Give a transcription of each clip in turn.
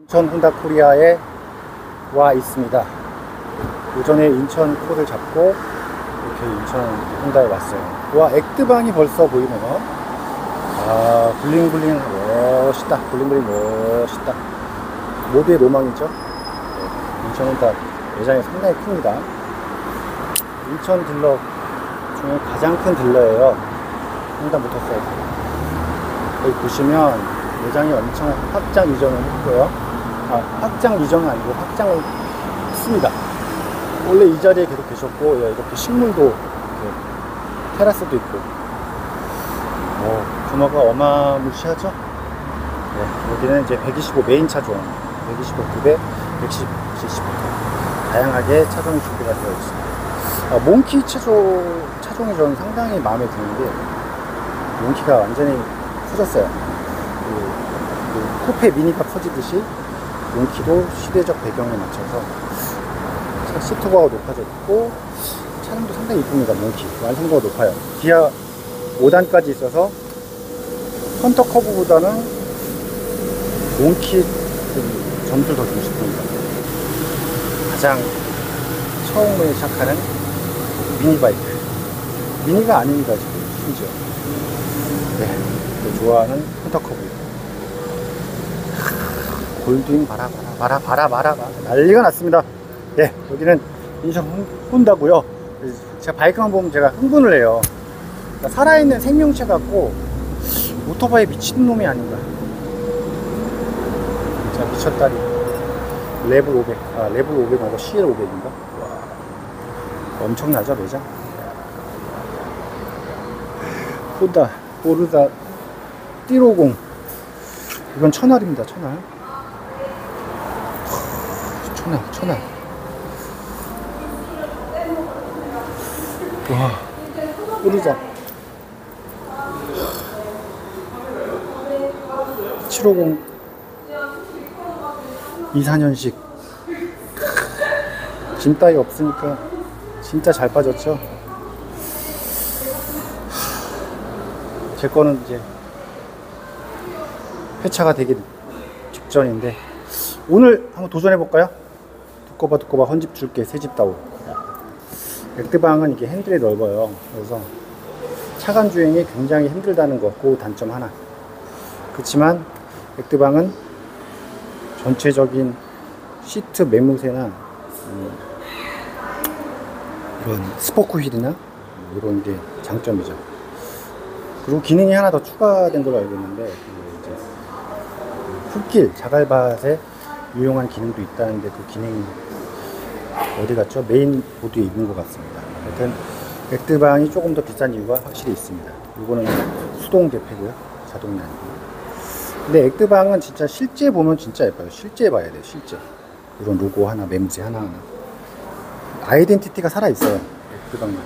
인천 혼다 코리아에 와 있습니다. 오전에 인천 코를 잡고 이렇게 인천 혼다에 왔어요. 와, 액드방이 벌써 보이네요. 아, 블링블링 멋있다. 블링블링 멋있다. 모두의 로망이죠. 네, 인천 혼다 매장이 상당히 큽니다. 인천 딜러 중에 가장 큰 딜러예요. 혼다 모터사이클. 여기 보시면 매장이 엄청 확장 이전을 했고요. 아, 확장 이전은 아니고 확장을 했습니다. 원래 이 자리에 계속 계셨고, 이렇게 식물도 이렇게 테라스도 있고, 규모가 어마무시하죠. 네, 여기는 이제 125 메인 차종, 125 급에 110, 70 다양하게 차종이 준비가 되어 있습니다. 몽키 차종이 저는 상당히 마음에 드는 게, 몽키가 완전히 커졌어요. 그 쿠페 미니가 커지듯이 몽키도 시대적 배경에 맞춰서 시트고가 높아졌고, 차량도 상당히 이쁩니다. 몽키 완성도가 높아요. 기아 5단까지 있어서 헌터 커브보다는 몽키 점수를 더 주고 싶습니다. 가장 처음에 시작하는 미니바이크, 미니가 아닙니다 지금 심지어. 네, 좋아하는 헌터 커브. 골드윙 바라 난리가 났습니다. 예, 여기는 인천 혼다고요. 제가 바이크만 보면 제가 흥분을 해요. 그러니까 살아있는 생명체 같고 오토바이 미친놈이 아닌가. 진짜 미쳤다리. 레벨 500, 레벨 500 말고 CL 500인가? 와, 엄청나죠 매장? 혼다 보르다 띠로공. 이건 천알입니다. 천알. 와, 뿌리자. 750 24년식. 짐 따위 없으니까 진짜 잘 빠졌죠. 제 거는 이제 회차가 되기 직전인데, 오늘 한번 도전해볼까요? 두꺼봐 헌집 줄게 새집 다오. 액드방은 이게 핸들이 넓어요. 그래서 차간 주행이 굉장히 힘들다는 거, 그 단점 하나. 그렇지만 액드방은 전체적인 시트 매무새나 이런 스포크 휠이나 이런 게 장점이죠. 그리고 기능이 하나 더 추가된 걸로 알고 있는데, 이제 흙길 자갈밭에 유용한 기능도 있다는데, 그 기능이 어디 갔죠? 메인 보드에 있는 것 같습니다. 하여튼 액드방이 조금 더 비싼 이유가 확실히 있습니다. 이거는 수동 대패고요, 자동이 아니고. 근데 액드방은 진짜 실제 보면 진짜 예뻐요. 실제 봐야 돼요. 실제 이런 로고 하나, 맴새 하나하나 아이덴티티가 살아있어요, 액드방만.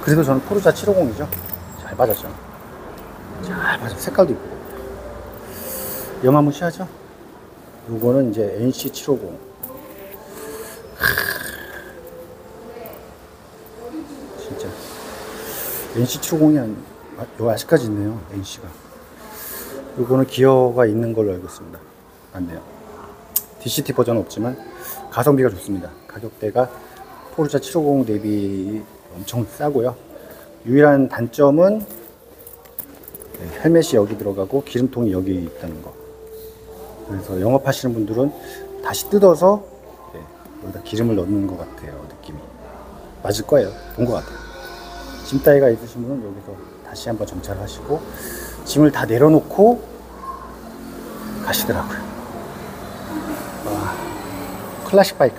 그래도 저는 포르자 750이죠. 잘 빠졌죠. 잘 빠져. 색깔도 이쁘고 영화무시하죠. 요거는 이제 NC 750. 진짜 NC 750이 아직까지 있네요. NC가. 요거는 기어가 있는 걸로 알고 있습니다. 맞네요. DCT 버전은 없지만 가성비가 좋습니다. 가격대가 포르자 750 대비 엄청 싸고요. 유일한 단점은 헬멧이 여기 들어가고 기름통이 여기 있다는 거. 그래서 영업하시는 분들은 다시 뜯어서 여기다 기름을 넣는 것 같아요. 느낌이 맞을 거예요. 본 것 같아요. 짐 따위가 있으신 분은 여기서 다시 한번 정찰하시고 짐을 다 내려놓고 가시더라고요. 와, 클래식 바이크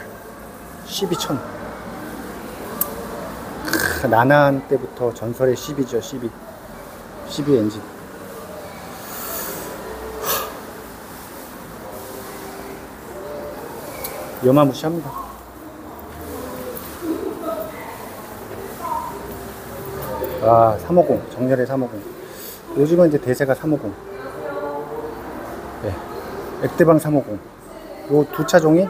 12,000. 나나한 때부터 전설의 12죠. 12 엔진. 여마무시합니다. 아, 350 정렬의 350. 요즘은 이제 대세가 350. 네, 액드방 350. 요 두 차종이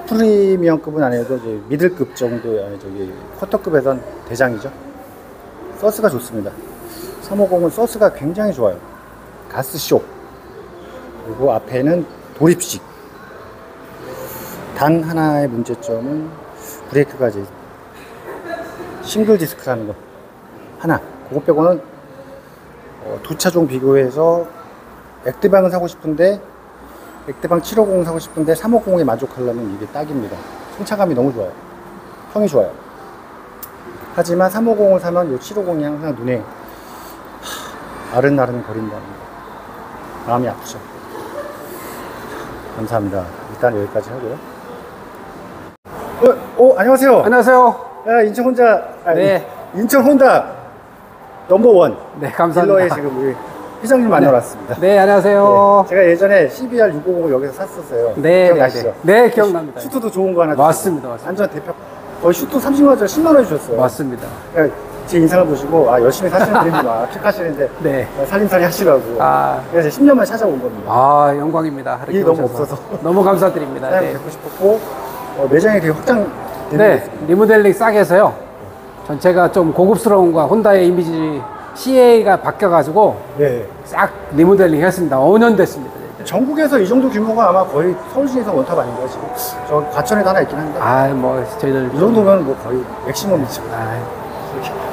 프리미엄급은 아니어도 이제 미들급 정도, 저기 쿼터급에선 대장이죠. 서스가 좋습니다. 350은 서스가 굉장히 좋아요. 가스쇼 그리고 앞에는 돌입식. 단 하나의 문제점은 브레이크가 이제 싱글 디스크라는 거 하나. 그거 빼고는 두 차종 비교해서 액드방을 사고 싶은데 액드방 750 사고 싶은데 350에 만족하려면 이게 딱입니다. 승차감이 너무 좋아요. 평이 좋아요. 하지만 350을 사면 이 750이 항상 눈에 아른아른 거린답니다. 마음이 아프죠. 감사합니다. 일단 여기까지 하고요. 안녕하세요. 안녕하세요. 야, 인천 혼자, 네. 인천 혼다 넘버원. 네, 감사합니다. 딜러에 지금 우리 회장님 만나러 왔습니다. 네, 안녕하세요. 네, 제가 예전에 CBR 650을 여기서 샀었어요. 네, 기억나시죠? 네, 기억납니다. 슈트도 좋은 거 하나 맞습니다, 주셨어요. 완전 대표. 거의 슈트 30만원짜리 10만원 주셨어요. 맞습니다. 그러니까 제 인상을 보시고, 열심히 사시는 분이구나. 픽하시는데, 네. 살림살이 하시라고. 그래서 10년 만에 찾아온 겁니다. 영광입니다. 일이 너무 없어서. 너무 감사드립니다. 사장님 네. 뵙고 싶었고, 매장이 되게 확장되는 네, 리모델링 싸게 해서요. 전체가 좀 고급스러운 거, 혼다의 이미지 CA가 바뀌어가지고 네. 싹 리모델링 했습니다. 5년 됐습니다. 전국에서 이 정도 규모가 아마 거의 서울 시에서 원탑 아닌가요, 지금? 저 과천에도 하나 있긴 한데. 저희들. 이 정도면 뭐 거의 맥시멈이죠.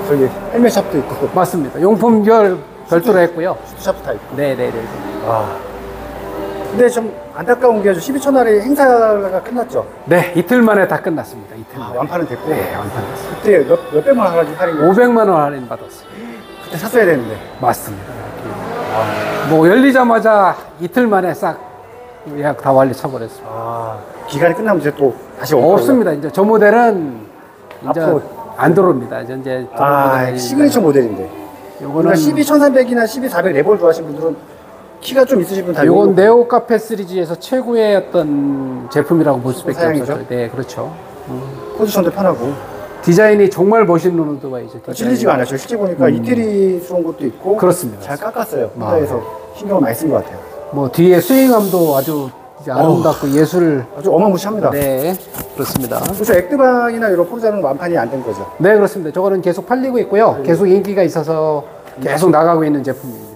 저기 헬멧샵도 있고. 맞습니다. 용품별 별도로 했고요. 슈트샵도 다 있고. 네네네. 근데 좀 안타까운 게 12,000원짜리 행사가 끝났죠. 네, 이틀 만에 다 끝났습니다. 이틀 만에. 완판은 됐고. 네, 완판됐습니다. 그때 몇백만 원 할인 500만 원 할인 받았어요. 그때 샀어야 되는데. 맞습니다. 뭐 열리자마자 이틀 만에 싹 예약 다 완료 쳐버렸습니다. 기간이 끝나면 이제 또 다시 원가로. 없습니다. 이제 저 모델은 이제 앞으로. 안 들어옵니다. 이제 시그니처 모델인데. 요거는 12300이나 12400 레벨 좋아하시는 분들은 키가 좀 있으신 분 다. 요건 네오 카페 시리즈에서 최고의 어떤 제품이라고 볼 수밖에 사양이죠? 없어요. 네, 그렇죠. 포지션도 편하고. 디자인이 정말 멋있는 오토바이죠. 질리지가 않아요. 실제 보니까 이태리스러운 것도 있고. 그렇습니다. 잘 깎았어요. 혼다에서 신경을 많이 쓴 것 같아요. 뭐 뒤에 스윙함도 아주 이제 아름답고 예술. 아주 어마무시합니다. 네, 그렇습니다. 그렇죠. 액드방이나 이런 포르자는 완판이 안 된 거죠. 네, 그렇습니다. 저거는 계속 팔리고 있고요. 계속 인기가 있어서 계속 나가고 있는 제품입니다.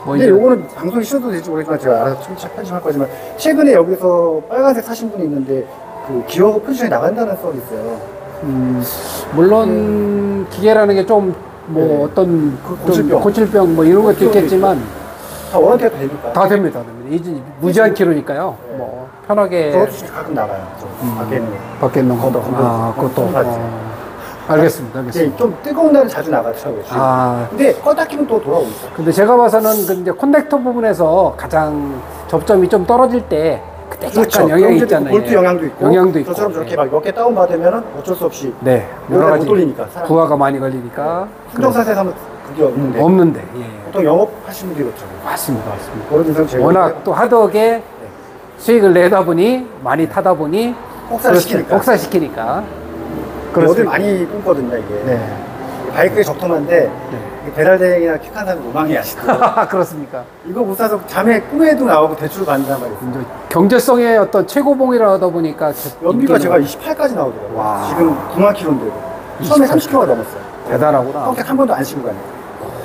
근데 요거는 방송에 쉬어도 될지 모르겠지만 제가 알아서 편집할 거지만 최근에 여기서 빨간색 사신 분이 있는데 그 기어 포지션이 나간다는 썰이 있어요. 물론 기계라는 게 좀 뭐 어떤 고질병 뭐 이런 것도 있겠지만 다 워런티가 됩니까? 다 됩니다. 이제 무제한 키로니까요. 뭐 편하게. 그것도 가끔 나가요. 밖에 있는 것도. 그것도. 알겠습니다. 좀 뜨거운 날은 자주 나가죠. 근데 껐다 키면 또 돌아오죠. 근데 제가 봐서는 이제 커넥터 부분에서 가장 접점이 좀 떨어질 때 그때 약간 영향이 있잖아요. 볼트 영향도 있고. 영향도 있고. 저처럼 저렇게 막 몇 개 다운 받으면 어쩔 수 없이. 네. 여러 가지 못 돌리니까. 부하가 많이 걸리니까. 순정사세 사면 그게 없는데. 없는데. 예. 보통 영업하시는 분들이 그렇죠. 맞습니다. 그런 인상 제가. 워낙 또 하드하게 수익을 내다 보니 많이 타다 보니 복사시키니까. 어딜 많이 끊거든요, 이게. 바이크에 적통한데 배달 대행이나 킥한 사람 로망이 아시더라고요. 그렇습니까? 이거 못 사서 잠에 꿈에도 나오고 대출 받는단 말이에요. 경제성의 어떤 최고봉이라 하다 보니까 연비가 제가 28까지 나오더라고요. 와. 지금 9만 킬로인데도 처음에 30km가 넘었어요. 대단하구나. 평택 한 번도 안 싣고 가요.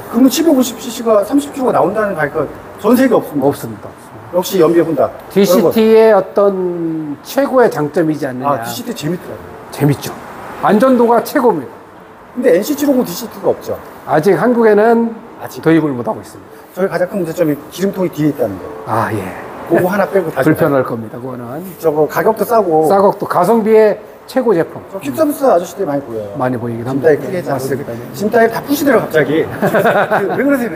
그러면 750cc가 30km가 나온다는 바이크가 전 세계 없습니다. 없습니다. 역시 연비 혼다. DCT의 어떤 최고의 장점이지 않느냐. DCT 재밌더라고요. 재밌죠. 안전도가 최고입니다. 근데 NC750 DCT가 없죠. 아직 한국에는 도입을 못하고 있습니다. 저희 가장 큰 문제점이 기름통이 뒤에 있다는 거. 예. 그거 하나 빼고 다 불편할 겁니다. 그거는. 저거 가격도 싸고. 싸고 가성비의 최고 제품. 저 퀵서비스 아저씨들 많이 보여요. 많이 보이긴 합니다. 짐따위 크게 맞습니다. 짐따위 다 푸시더라고 갑자기. 왜 그러세요?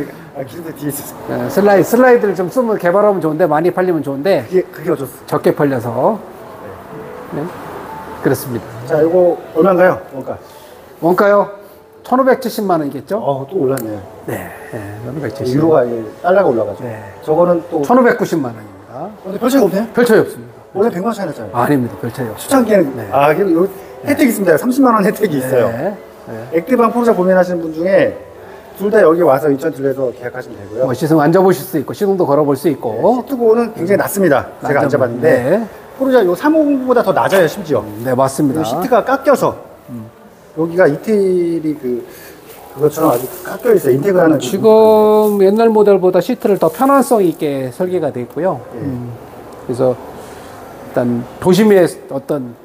기름통 뒤에 있었어. 슬라이드를 좀 쓰면 개발하면 좋은데 많이 팔리면 좋은데 그게 어쩔 수. 적게 팔려서. 네. 그렇습니다. 자, 이거 얼마인가요? 원가요? 1,570만 원이겠죠? 또 올랐네요. 네, 1,570. 유로가 달러가 올라가죠. 네. 저거는 또 1,590만 원입니다. 근데 별 차이 없네요? 별 차이 없습니다. 원래 100만 원 차이 났잖아요. 아닙니다. 별 차이 없습니다. 수창기에는 여기 혜택이 있습니다. 30만 원 혜택이 있어요. 액티방 포르자 고민하시는 분 중에 둘 다 여기 와서 인천 들려서 계약하시면 되고요. 시승 앉아보실 수 있고 시동도 걸어볼 수 있고. 시트고는 굉장히 낮습니다. 제가 앉아봤는데 포르자 요 350보다 더 낮아요, 심지어. 네, 맞습니다. 시트가 깎여서 여기가 이태리 그것처럼 아주 깎여 있어요. 인테그라는 지금 옛날 모델보다 시트를 더 편안성 있게 설계가 되어 있고요. 그래서 일단 도심의 어떤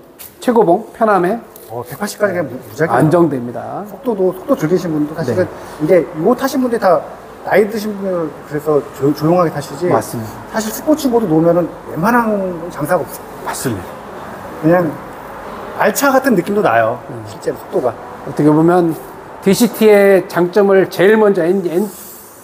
최고봉, 편함에 180까지 그냥 무작위 안정됩니다. 속도 즐기신 분도 사실은 이게 이거 타신 분들이 다 나이 드신 분들 그래서 조용하게 타시지. 맞습니다. 사실 스포츠 모드 놓으면은 웬만한 장사가 없어. 맞습니다. 그냥 알차 같은 느낌도 나요. 실제로 속도가. 어떻게 보면 DCT의 장점을 제일 먼저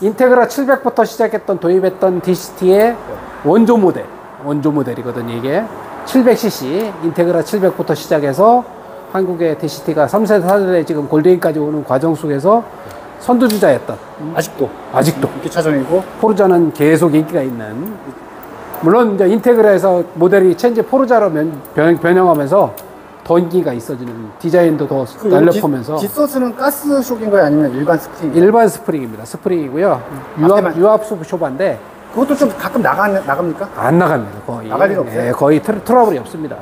인테그라 700부터 시작했던 도입했던 DCT의 원조 모델이거든요. 이게 700cc 인테그라 700부터 시작해서 한국의 DCT가 3세대 4세대 지금 골드윙까지 오는 과정 속에서 선두주자였던 아직도 아직도 인기 차종이고 포르자는 계속 인기가 있는, 물론 이제 인테그라에서 모델이 체인지 포르자로 변형하면서 더 인기가 있어지는, 디자인도 더 날렵하면서. 뒷서스는 가스 쇼크인가요? 아니면 일반 스프링? 일반 스프링입니다. 스프링이고요. 유압 쇼바인데 그것도 좀 가끔 나갑니까? 안 나갑니다. 거의. 나갈 일 없어요? 예, 거의 트러블이 없습니다.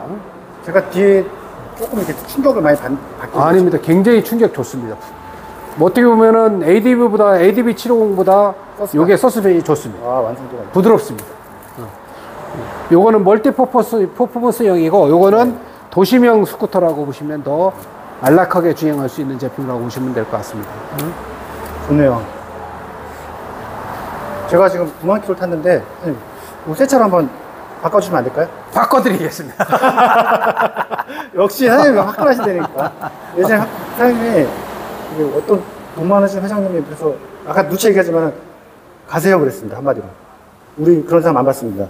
제가 뒤에 조금 이렇게 충격을 많이 받긴 아닙니다. 굉장히 충격 좋습니다. 뭐 어떻게 보면은 ADB 750보다 요게 서스펜이 좋습니다. 완성도가 부드럽습니다. 요거는 멀티 퍼포먼스형이고 요거는 도심형 스쿠터라고 보시면 더 안락하게 주행할 수 있는 제품이라고 보시면 될 것 같습니다. 좋네요. 제가 지금 9만 킬로 탔는데 새 차로 한번 바꿔주시면 안 될까요? 바꿔드리겠습니다. 역시 사장님이 화끈하시다니까. 예전에 사장님이 어떤 돈 많으신 회장님이 그래서 아까 누차 얘기하지만 가세요 그랬습니다. 한마디로. 우리 그런 사람 안 봤습니다.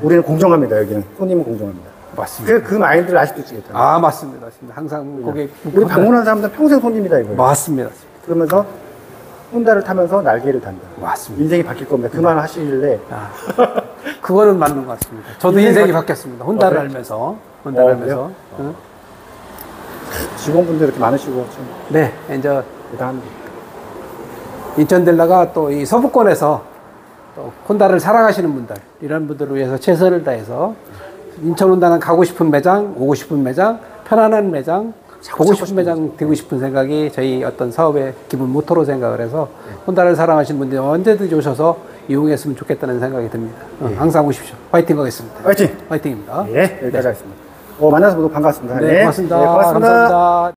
우리는 공정합니다. 여기는 손님은 공정합니다. 맞습니다. 그 마인드를 아직도 지겠다. 맞습니다. 항상 고객 우리 방문한 사람들은 평생 손님이다 이거예요. 맞습니다. 그러면서 혼다를 타면서 날개를 단다. 맞습니다. 인생이 바뀔 겁니다. 그 말 하시길래 그거는 맞는 것 같습니다. 저도 인생이 바뀌었습니다. 혼다를 알면서. 그래요? 직원분들 이렇게 많으시고 좀 네, 이제 대단합니다. 인천델라가 또 이 서부권에서 또 혼다를 사랑하시는 분들, 이런 분들을 위해서 최선을 다해서 인천 혼다는 가고 싶은 매장, 오고 싶은 매장, 편안한 매장, 보고 싶은 매장 되고 싶은 생각이 저희 어떤 사업의 기본 모토로 생각을 해서 혼다를 사랑하시는 분들이 언제든지 오셔서 이용했으면 좋겠다는 생각이 듭니다. 항상 오십시오. 파이팅 하겠습니다. 파이팅! 파이팅입니다. 네, 여기까지 하겠습니다. 만나서 모두 반갑습니다. 네, 고맙습니다. 고맙습니다. 감사합니다.